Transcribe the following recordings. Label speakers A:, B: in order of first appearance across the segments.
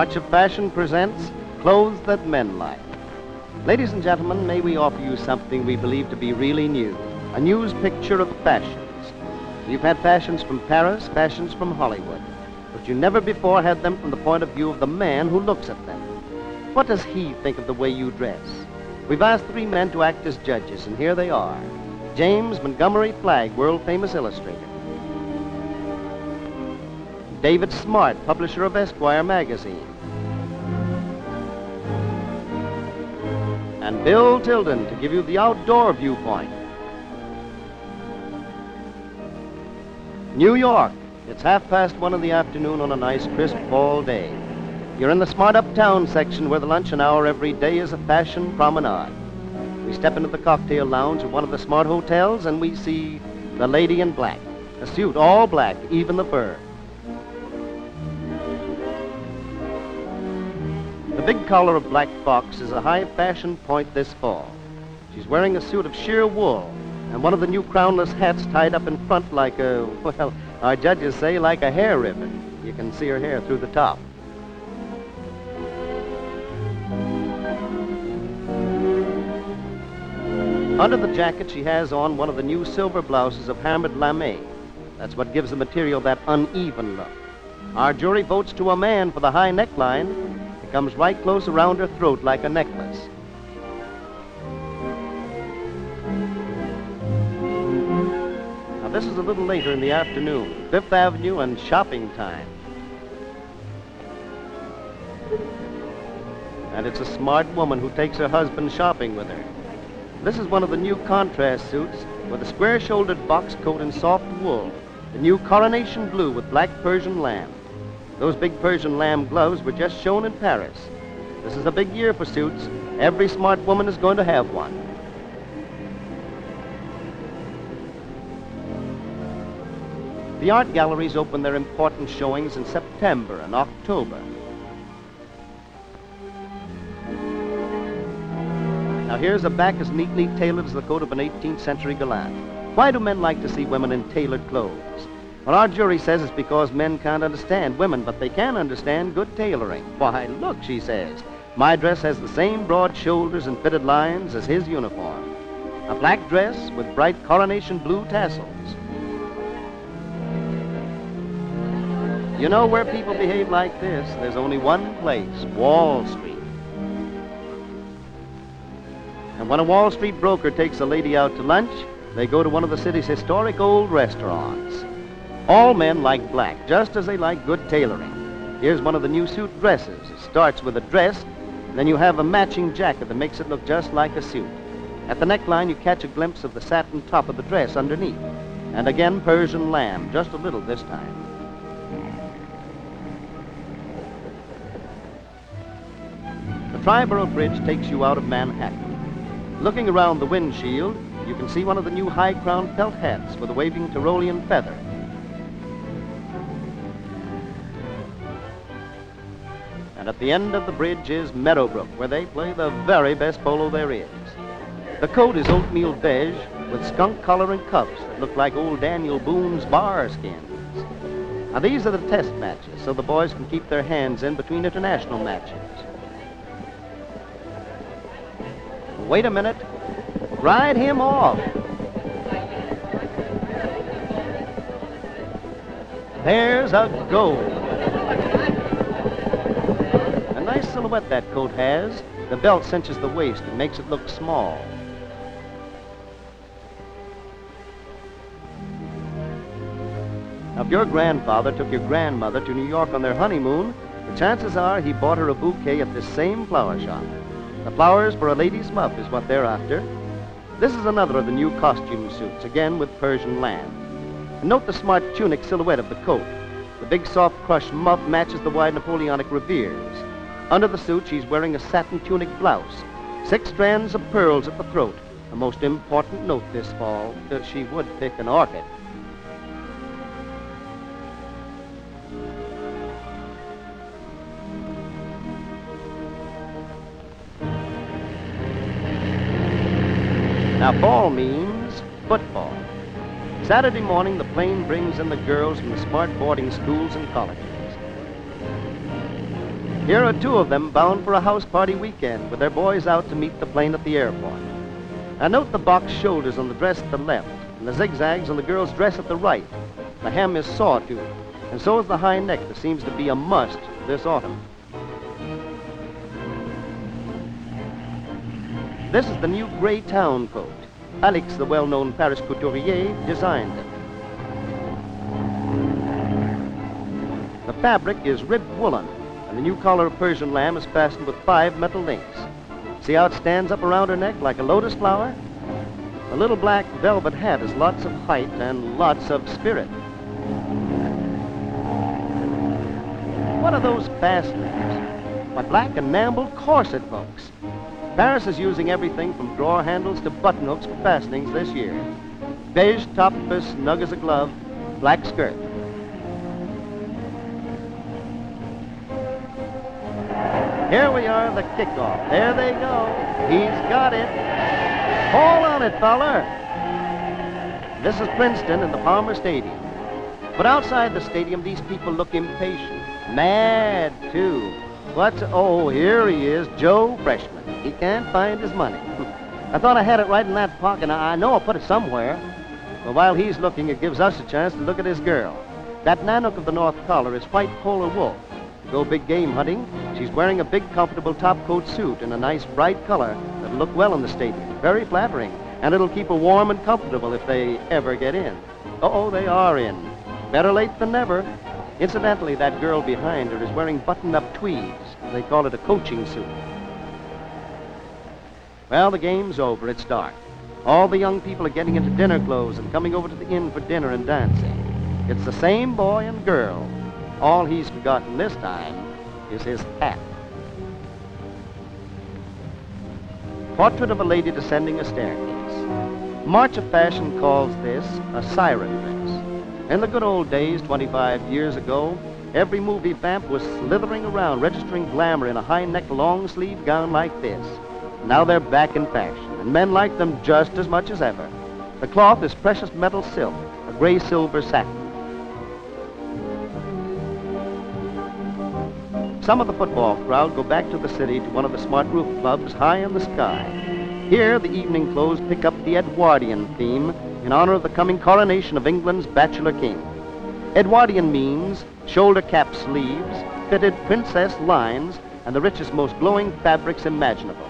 A: March of Fashion presents Clothes That Men Like. Ladies and gentlemen, may we offer you something we believe to be really new, a news picture of fashions. You've had fashions from Paris, fashions from Hollywood, but you never before had them from the point of view of the man who looks at them. What does he think of the way you dress? We've asked 3 men to act as judges, and here they are. James Montgomery Flagg, world-famous illustrator. David Smart, publisher of Esquire magazine. And Bill Tilden to give you the outdoor viewpoint. New York. It's 1:30 in the afternoon on a nice crisp fall day. You're in the Smart Uptown section where the luncheon hour every day is a fashion promenade. We step into the cocktail lounge of one of the Smart hotels and we see the lady in black. A suit all black, even the fur. The big collar of Black Fox is a high fashion point this fall. She's wearing a suit of sheer wool and one of the new crownless hats tied up in front like a, well, our judges say like a hair ribbon. You can see her hair through the top. Under the jacket, she has on one of the new silver blouses of hammered lame. That's what gives the material that uneven look. Our jury votes to a man for the high neckline. It comes right close around her throat like a necklace. Now, this is a little later in the afternoon, 5th Avenue and shopping time. And it's a smart woman who takes her husband shopping with her. This is one of the new contrast suits with a square-shouldered box coat in soft wool, the new coronation blue with black Persian lamb. Those big Persian lamb gloves were just shown in Paris. This is a big year for suits. Every smart woman is going to have one. The art galleries open their important showings in September and October. Now here's a back as neatly tailored as the coat of an 18th century gallant. Why do men like to see women in tailored clothes? Well, our jury says it's because men can't understand women, but they can understand good tailoring. Why, look, she says, my dress has the same broad shoulders and fitted lines as his uniform. A black dress with bright coronation blue tassels. You know where people behave like this? There's only one place, Wall Street. And when a Wall Street broker takes a lady out to lunch, they go to one of the city's historic old restaurants. All men like black, just as they like good tailoring. Here's one of the new suit dresses. It starts with a dress, then you have a matching jacket that makes it look just like a suit. At the neckline, you catch a glimpse of the satin top of the dress underneath. And again, Persian lamb, just a little this time. The Triborough Bridge takes you out of Manhattan. Looking around the windshield, you can see one of the new high-crowned felt hats with a waving Tyrolean feather. And at the end of the bridge is Meadowbrook, where they play the very best polo there is. The coat is oatmeal beige with skunk collar and cuffs that look like old Daniel Boone's bar skins. Now these are the test matches, so the boys can keep their hands in between international matches. Wait a minute. Ride him off. There's a goal. A nice silhouette that coat has. The belt cinches the waist and makes it look small. Now, if your grandfather took your grandmother to New York on their honeymoon, the chances are he bought her a bouquet at this same flower shop. The flowers for a lady's muff is what they're after. This is another of the new costume suits, again with Persian lamb. And note the smart tunic silhouette of the coat. The big soft crush muff matches the wide Napoleonic revers. Under the suit, she's wearing a satin tunic blouse. 6 strands of pearls at the throat. A most important note this fall, that she would pick an orchid. Now, fall means football. Saturday morning, the plane brings in the girls from the smart boarding schools and colleges. Here are two of them bound for a house party weekend with their boys out to meet the plane at the airport. Now note the box shoulders on the dress at the left and the zigzags on the girl's dress at the right. The hem is sawtooth, and so is the high neck that seems to be a must this autumn. This is the new gray town coat. Alex, the well-known Paris couturier, designed it. The fabric is ribbed woolen, and the new collar of Persian lamb is fastened with 5 metal links. See how it stands up around her neck like a lotus flower? The little black velvet hat has lots of height and lots of spirit. What are those fastenings? Why, black enameled corset hooks. Paris is using everything from drawer handles to button hooks for fastenings this year. Beige top as snug as a glove, black skirt. Here we are, the kickoff. There they go. He's got it. Hold on it, feller. This is Princeton in the Palmer Stadium. But outside the stadium, these people look impatient. Mad, too. Oh, here he is, Joe Freshman. He can't find his money. I thought I had it right in that pocket. I know I put it somewhere. But while he's looking, it gives us a chance to look at his girl. That Nanook of the North Collar is white polar wolf. To go big game hunting, she's wearing a big, comfortable top-coat suit in a nice, bright color that'll look well in the stadium. Very flattering. And it'll keep her warm and comfortable if they ever get in. Uh-oh, they are in. Better late than never. Incidentally, that girl behind her is wearing buttoned-up tweeds. They call it a coaching suit. Well, the game's over. It's dark. All the young people are getting into dinner clothes and coming over to the inn for dinner and dancing. It's the same boy and girl. All he's forgotten this time is his hat. Portrait of a lady descending a staircase. March of Fashion calls this a siren dress. In the good old days, 25 years ago, every movie vamp was slithering around, registering glamour in a high-neck, long-sleeve gown like this. Now they're back in fashion, and men like them just as much as ever. The cloth is precious metal silk, a gray-silver satin. Some of the football crowd go back to the city to one of the smart roof clubs high in the sky. Here, the evening clothes pick up the Edwardian theme in honor of the coming coronation of England's bachelor king. Edwardian means shoulder cap sleeves, fitted princess lines, and the richest, most glowing fabrics imaginable.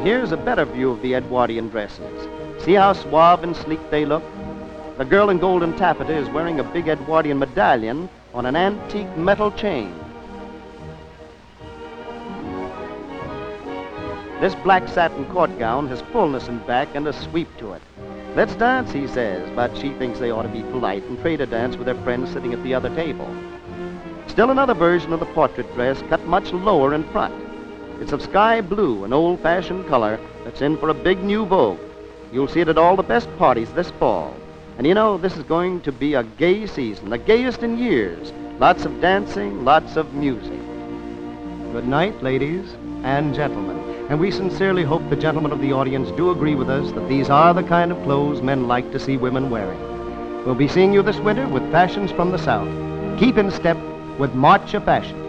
A: Here's a better view of the Edwardian dresses. See how suave and sleek they look? The girl in golden taffeta is wearing a big Edwardian medallion on an antique metal chain. This black satin court gown has fullness in back and a sweep to it. Let's dance, he says, but she thinks they ought to be polite and trade a dance with their friends sitting at the other table. Still another version of the portrait dress cut much lower in front. It's of sky blue, an old-fashioned color that's in for a big new vogue. You'll see it at all the best parties this fall. And you know, this is going to be a gay season, the gayest in years. Lots of dancing, lots of music. Good night, ladies and gentlemen. And we sincerely hope the gentlemen of the audience do agree with us that these are the kind of clothes men like to see women wearing. We'll be seeing you this winter with fashions from the South. Keep in step with March of Fashion.